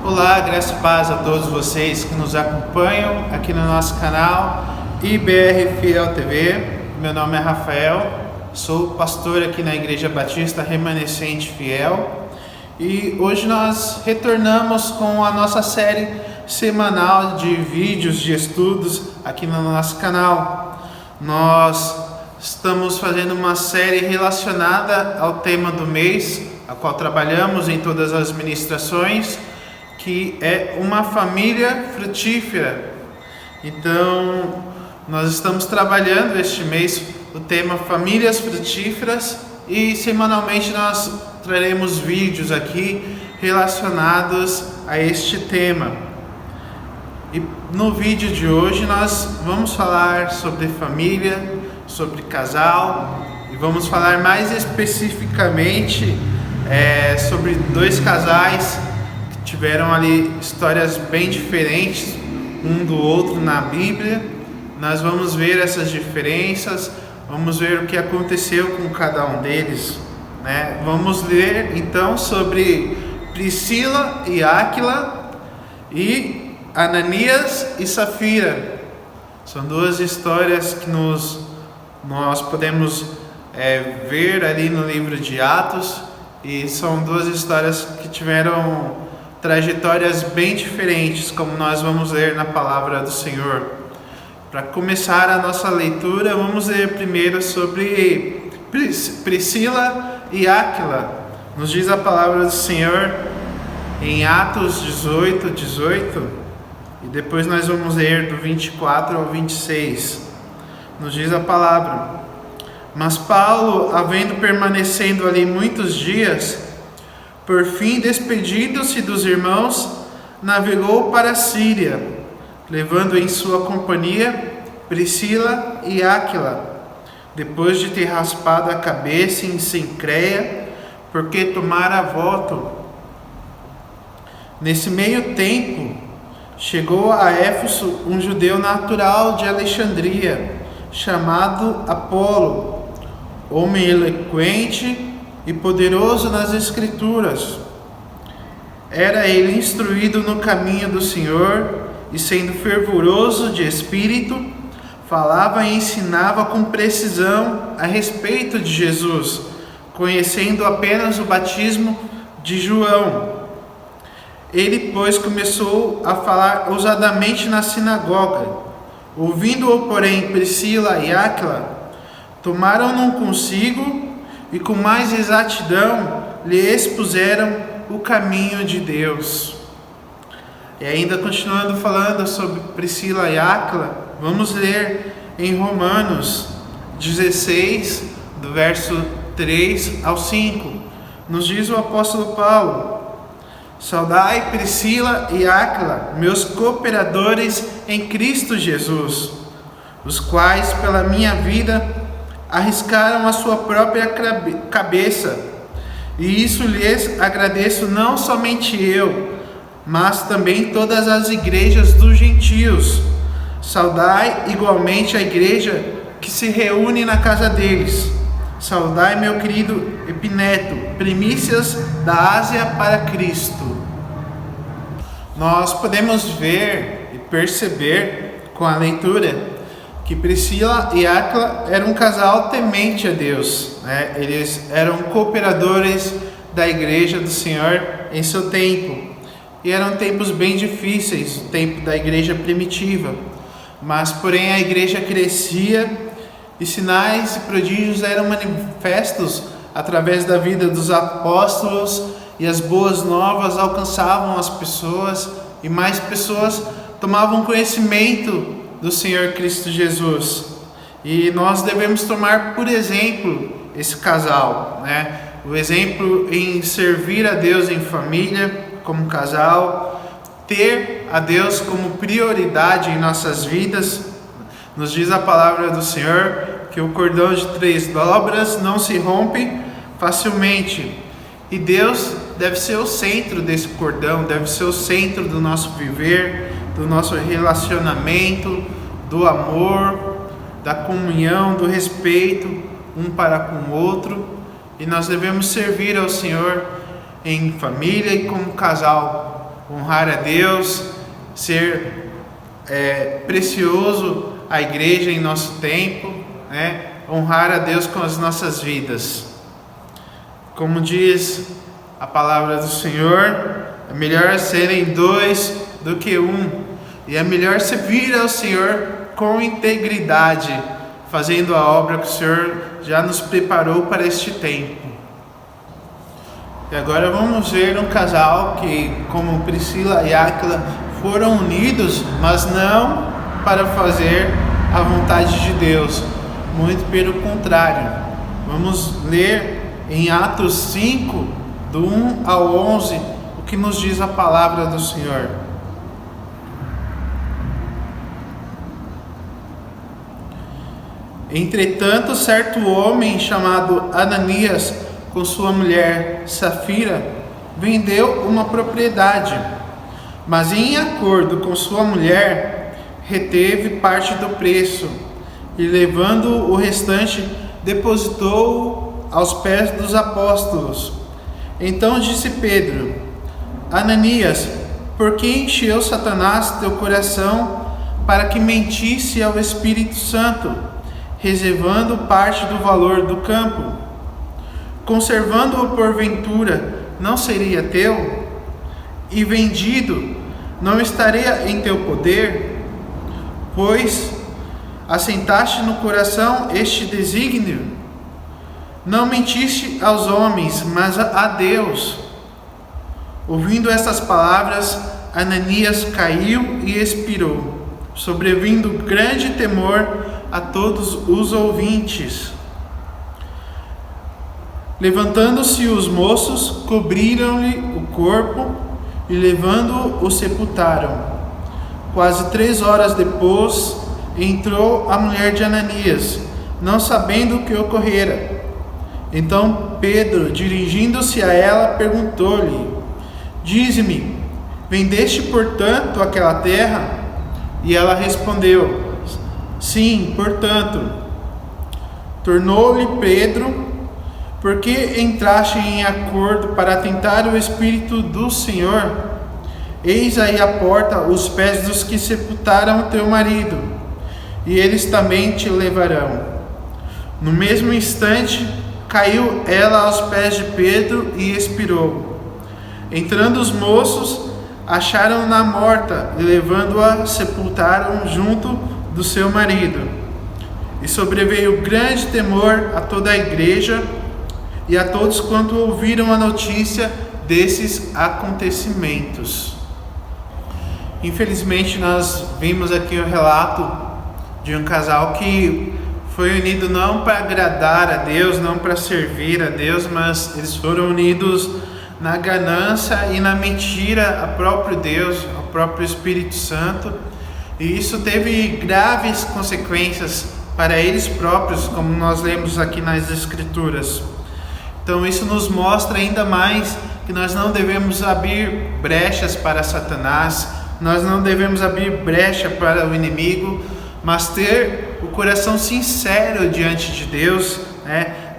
Olá, graça e paz a todos vocês que nos acompanham aqui no nosso canal IBR Fiel TV. Meu nome é Rafael, sou pastor aqui na Igreja Batista Remanescente Fiel e hoje nós retornamos com a nossa série semanal de vídeos de estudos aqui no nosso canal. Nós estamos fazendo uma série relacionada ao tema do mês, a qual trabalhamos em todas as ministrações, que é uma família frutífera. Então, nós estamos trabalhando este mês o tema famílias frutíferas e semanalmente nós traremos vídeos aqui relacionados a este tema. E no vídeo de hoje nós vamos falar sobre família, sobre casal e vamos falar mais especificamente sobre dois casais que tiveram ali histórias bem diferentes um do outro na Bíblia. Nós vamos ver essas diferenças, vamos ver o que aconteceu com cada um deles, né? Vamos ler então sobre Priscila e Áquila e Ananias e Safira. São duas histórias que nós podemos ver ali no livro de Atos, e são duas histórias que tiveram trajetórias bem diferentes, como nós vamos ler na palavra do Senhor. Para começar a nossa leitura, vamos ler primeiro sobre Priscila e Áquila. Nos diz a palavra do Senhor em Atos 18, e depois nós vamos ler do 24 ao 26. Nos diz a palavra: Mas Paulo, havendo permanecendo ali muitos dias, por fim, despedindo-se dos irmãos, navegou para a Síria, levando em sua companhia Priscila e Áquila, depois de ter raspado a cabeça em Cencreia, porque tomara voto. Nesse meio tempo, chegou a Éfeso um judeu natural de Alexandria, chamado Apolo, homem eloquente e poderoso nas Escrituras. Era ele instruído no caminho do Senhor e, sendo fervoroso de espírito, falava e ensinava com precisão a respeito de Jesus, conhecendo apenas o batismo de João. Ele, pois, começou a falar ousadamente na sinagoga. Ouvindo-o, porém, Priscila e Áquila, tomaram-no consigo e com mais exatidão lhe expuseram o caminho de Deus. E ainda continuando falando sobre Priscila e Áquila, vamos ler em Romanos 16, do verso 3 ao 5. Nos diz o apóstolo Paulo: Saudai Priscila e Áquila, meus cooperadores em Cristo Jesus, os quais pela minha vida arriscaram a sua própria cabeça, e isso lhes agradeço, não somente eu, mas também todas as igrejas dos gentios. Saudai igualmente a igreja que se reúne na casa deles. Saudai meu querido Epineto, primícias da Ásia para Cristo. Nós podemos ver e perceber com a leitura que Priscila e Áquila eram um casal temente a Deus, né? Eles eram cooperadores da igreja do Senhor em seu tempo, e eram tempos bem difíceis, o tempo da igreja primitiva, mas porém a igreja crescia e sinais e prodígios eram manifestos através da vida dos apóstolos, e as boas novas alcançavam as pessoas e mais pessoas tomavam conhecimento do Senhor Cristo Jesus. E nós devemos tomar por exemplo esse casal, né? O exemplo em servir a Deus em família, como casal, ter a Deus como prioridade em nossas vidas. Nos diz a palavra do Senhor que o cordão de 3 dobras não se rompe facilmente, e Deus deve ser o centro desse cordão, deve ser o centro do nosso viver, do nosso relacionamento, do amor, da comunhão, do respeito um para com o outro. E nós devemos servir ao Senhor em família e como casal, honrar a Deus, ser precioso à igreja em nosso tempo, né? Honrar a Deus com as nossas vidas. Como diz a palavra do Senhor, é melhor serem dois do que um, e é melhor servir ao Senhor com integridade, fazendo a obra que o Senhor já nos preparou para este tempo. E agora vamos ver um casal que, como Priscila e Áquila, foram unidos, mas não para fazer a vontade de Deus, muito pelo contrário. Vamos ler em Atos 5, do 1 ao 11, o que nos diz a palavra do Senhor. Entretanto, certo homem chamado Ananias, com sua mulher Safira, vendeu uma propriedade, mas em acordo com sua mulher, reteve parte do preço, e levando o restante, depositou aos pés dos apóstolos. Então disse Pedro: Ananias, por que encheu Satanás teu coração para que mentisse ao Espírito Santo, reservando parte do valor do campo? Conservando-o porventura, não seria teu? E vendido, não estaria em teu poder? Pois assentaste no coração este desígnio? Não mentiste aos homens, mas a Deus. Ouvindo estas palavras, Ananias caiu e expirou, sobrevindo grande temor a todos os ouvintes. Levantando-se os moços, cobriram-lhe o corpo e, levando-o, o sepultaram. Quase 3 horas depois, entrou a mulher de Ananias, não sabendo o que ocorrera. Então Pedro, dirigindo-se a ela, perguntou-lhe: Dize-me, vendeste portanto aquela terra? E ela respondeu: Sim, portanto. Tornou-lhe Pedro: Por que entraste em acordo para tentar o Espírito do Senhor? Eis aí à porta os pés dos que sepultaram teu marido, e eles também te levarão. No mesmo instante, caiu ela aos pés de Pedro e expirou. Entrando os moços, acharam-na morta, e levando-a, sepultaram junto do seu marido. E sobreveio grande temor a toda a igreja e a todos quanto ouviram a notícia desses acontecimentos. Infelizmente, nós vimos aqui o relato de um casal que foi unido não para agradar a Deus, não para servir a Deus, mas eles foram unidos na ganância e na mentira ao próprio Deus, ao próprio Espírito Santo. E isso teve graves consequências para eles próprios, como nós lemos aqui nas Escrituras. Então isso nos mostra ainda mais que nós não devemos abrir brechas para Satanás, nós não devemos abrir brecha para o inimigo, mas ter o coração sincero diante de Deus,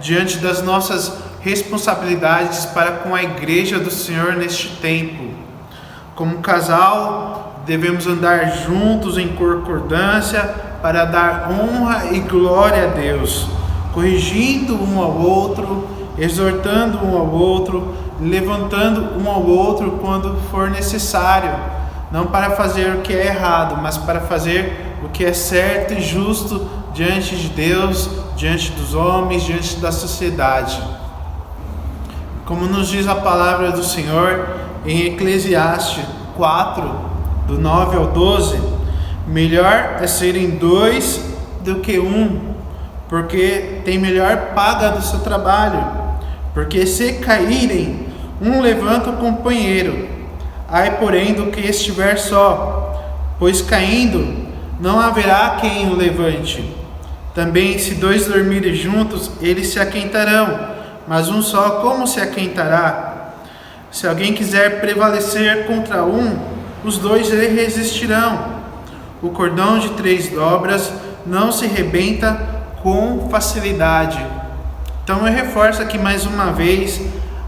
diante das nossas responsabilidades para com a igreja do Senhor neste tempo. Como casal, devemos andar juntos em concordância para dar honra e glória a Deus, corrigindo um ao outro, exortando um ao outro, levantando um ao outro quando for necessário, não para fazer o que é errado, mas para fazer o que é certo e justo diante de Deus, diante dos homens, diante da sociedade. Como nos diz a palavra do Senhor em Eclesiastes 4, do 9 ao 12, melhor é serem 2 do que 1, porque tem melhor paga do seu trabalho. Porque se caírem, um levanta o companheiro, ai porém do que estiver só, pois caindo não haverá quem o levante. Também se 2 dormirem juntos, eles se aquentarão, mas um só como se aquentará? Se alguém quiser prevalecer contra um, os 2 lhe resistirão. O cordão de 3 dobras não se rebenta com facilidade. Então eu reforço aqui mais uma vez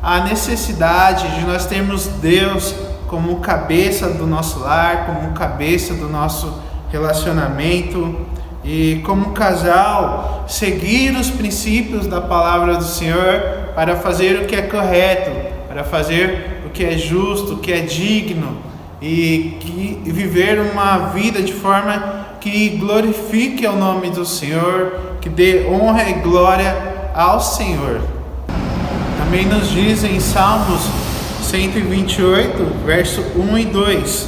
a necessidade de nós termos Deus como cabeça do nosso lar, como cabeça do nosso relacionamento, e como casal seguir os princípios da palavra do Senhor para fazer o que é correto, para fazer o que é justo, o que é digno, e viver uma vida de forma que glorifique o nome do Senhor, que dê honra e glória ao Senhor. Também nos diz em Salmos 128, verso 1 e 2: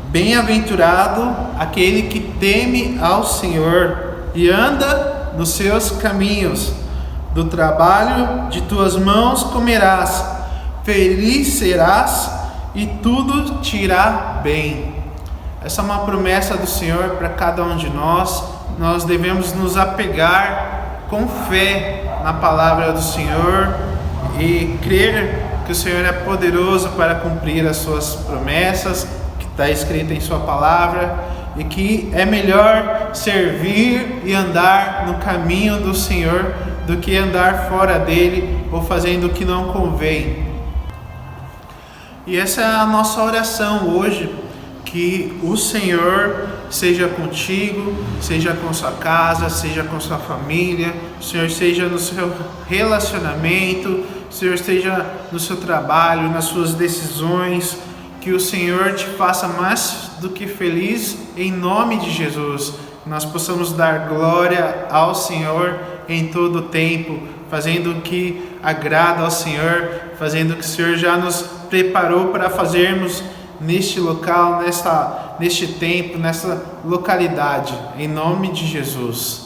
Bem-aventurado aquele que teme ao Senhor e anda nos seus caminhos. Do trabalho de tuas mãos comerás, feliz serás e tudo te irá bem. Essa é uma promessa do Senhor para cada um de nós. Nós devemos nos apegar com fé na palavra do Senhor e crer que o Senhor é poderoso para cumprir as suas promessas, que está escrita em sua palavra, e que é melhor servir e andar no caminho do Senhor do que andar fora dele ou fazendo o que não convém. E essa é a nossa oração hoje, que o Senhor seja contigo, seja com sua casa, seja com sua família, o Senhor seja no seu relacionamento, o Senhor esteja no seu trabalho, nas suas decisões, que o Senhor te faça mais do que feliz, em nome de Jesus. Nós possamos dar glória ao Senhor em todo o tempo, fazendo o que agrada ao Senhor, fazendo o que o Senhor já nos preparou para fazermos neste local, neste tempo, nessa localidade, em nome de Jesus.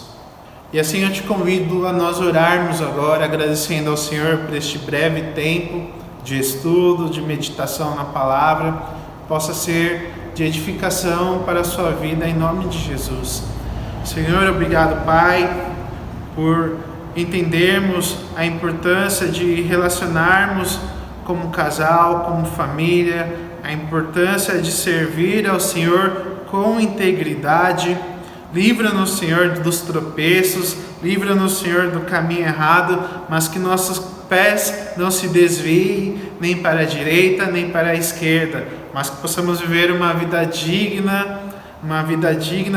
E assim eu te convido a nós orarmos agora, agradecendo ao Senhor por este breve tempo de estudo, de meditação na palavra, possa ser de edificação para a sua vida, em nome de Jesus. Senhor, obrigado, Pai, por entendermos a importância de relacionarmos como casal, como família, a importância de servir ao Senhor com integridade. Livra-nos, Senhor, dos tropeços, livra-nos, Senhor, do caminho errado, mas que nossos pés não se desviem nem para a direita, nem para a esquerda, mas que possamos viver uma vida digna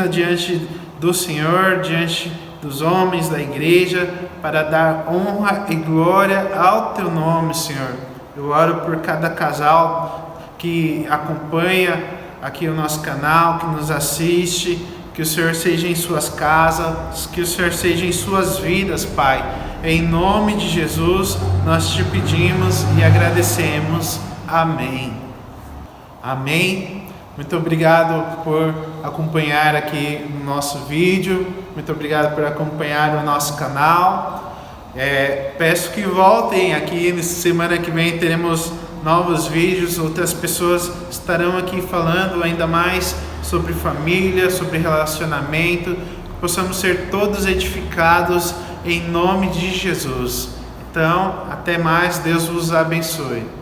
diante do Senhor, diante dos homens da igreja, para dar honra e glória ao Teu nome, Senhor. Eu oro por cada casal que acompanha aqui o nosso canal, que nos assiste, que o Senhor seja em suas casas, que o Senhor seja em suas vidas, Pai. Em nome de Jesus, nós te pedimos e agradecemos. Amém. Amém. Muito obrigado por acompanhar aqui o nosso vídeo. Muito obrigado por acompanhar o nosso canal. Peço que voltem aqui. Na semana que vem teremos novos vídeos. Outras pessoas estarão aqui falando ainda mais sobre família, sobre relacionamento. Que possamos ser todos edificados em nome de Jesus. Então, até mais. Deus vos abençoe.